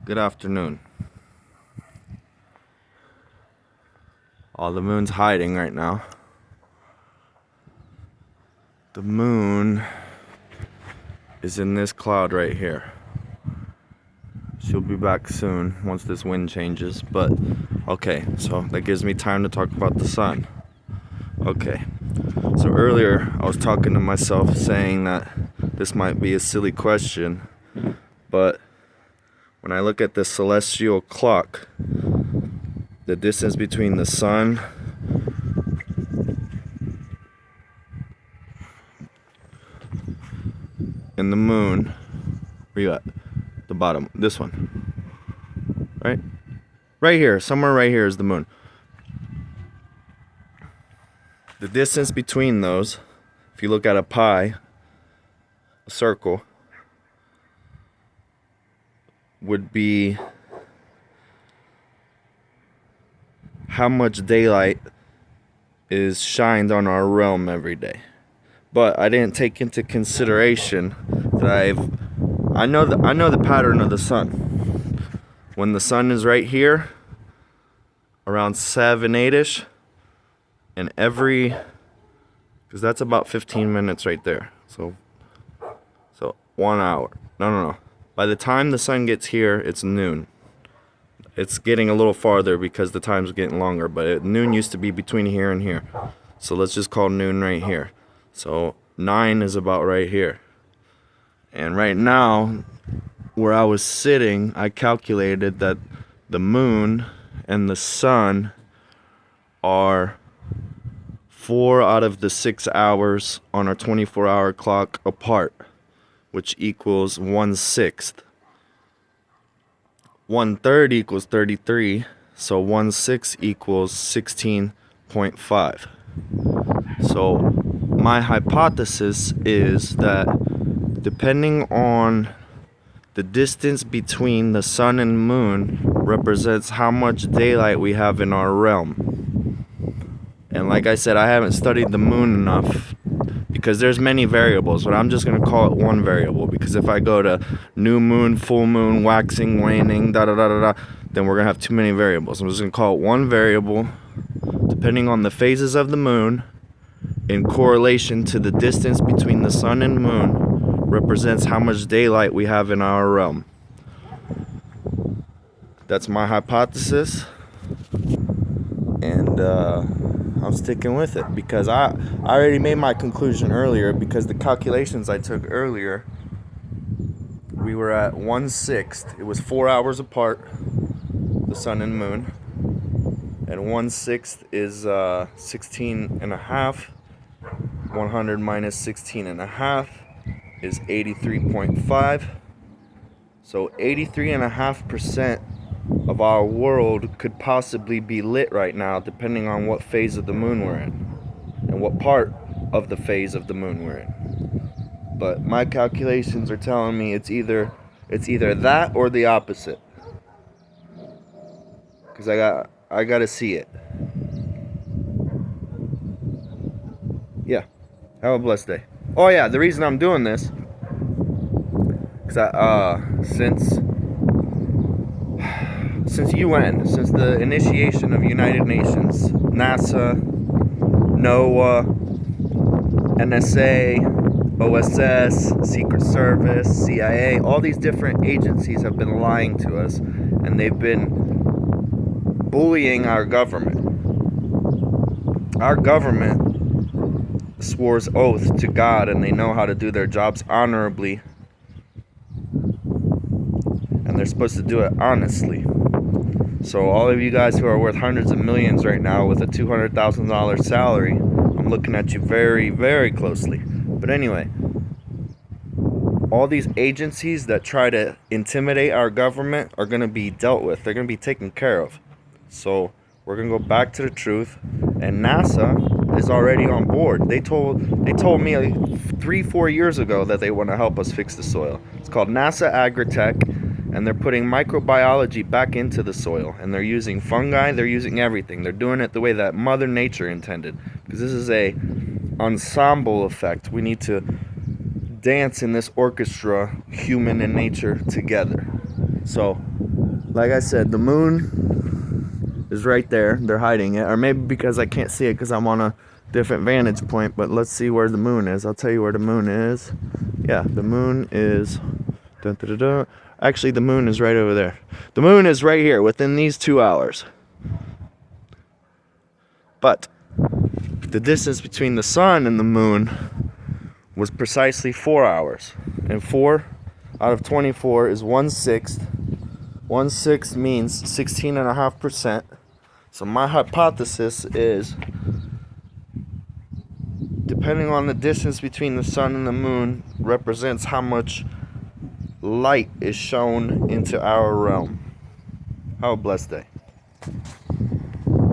Good afternoon. The moon's hiding right now. The moon is in this cloud right here. She'll be back soon once this wind changes, but okay, so that gives me time to talk about the sun. Okay, so earlier I was talking to myself saying that this might be a silly question, but when I look at the celestial clock, the distance between the sun and the moon, where you at? The bottom, this one, right? Right here, somewhere right here is the moon. The distance between those, if you look at a pie, a circle, would be how much daylight is shined on our realm every day. But I didn't take into consideration that I know the pattern of the sun. When the sun is right here, around 7-8ish, and because that's about 15 minutes right there. So 1 hour. No. By the time the sun gets here, it's noon. It's getting a little farther because the time's getting longer, but noon used to be between here and here. So let's just call noon right here. So 9 is about right here. And right now, where I was sitting, I calculated that the moon and the sun are 4 out of the 6 hours on our 24-hour clock apart, which equals 1/6. 1/3 equals 33, so 1/6 equals 16.5. So my hypothesis is that depending on the distance between the sun and moon represents how much daylight we have in our realm. And like I said, I haven't studied the moon enough because there's many variables, but I'm just going to call it one variable, because if I go to new moon, full moon, waxing, waning, then we're going to have too many variables. I'm just going to call it one variable depending on the phases of the moon in correlation to the distance between the sun and moon represents how much daylight we have in our realm. That's my hypothesis, and I'm sticking with it because I already made my conclusion earlier, because the calculations I took earlier, we were at 1/6. It was 4 hours apart, the sun and moon, and 1/6 is 16 and a half. 100 minus 16 and a half is 83.5. So 83.5% of our world could possibly be lit right now, depending on what phase of the moon we're in and what part of the phase of the moon we're in. But my calculations are telling me it's either that or the opposite, because I got to see it. Yeah. Have a blessed day. Oh yeah, the reason I'm doing this, because since since the initiation of United Nations, NASA, NOAA, NSA, OSS, Secret Service, CIA, all these different agencies have been lying to us, and they've been bullying our government. Our government swears oath to God, and they know how to do their jobs honorably, and they're supposed to do it honestly. So all of you guys who are worth hundreds of millions right now with a $200,000 salary, I'm looking at you very, very closely. But anyway, all these agencies that try to intimidate our government are going to be dealt with. They're going to be taken care of. So we're going to go back to the truth, and NASA is already on board. They told me like 3-4 years ago that they want to help us fix the soil. It's called NASA Agritech, and they're putting microbiology back into the soil, and they're using fungi, they're using everything. They're doing it the way that Mother Nature intended, because this is a ensemble effect. We need to dance in this orchestra, human and nature together. So like I said, the moon is right there. They're hiding it, or maybe because I can't see it because I'm on a different vantage point. But let's see where the moon is. I'll tell you where the moon is. Yeah, the moon is. Dun, dun, dun, dun. Actually, the moon is right over there. The moon is right here within these 2 hours. But the distance between the sun and the moon was precisely 4 hours. And 4 out of 24 is 1/6. 1/6 means 16.5%. So my hypothesis is, depending on the distance between the sun and the moon, represents how much light is shown into our realm. Have a blessed day.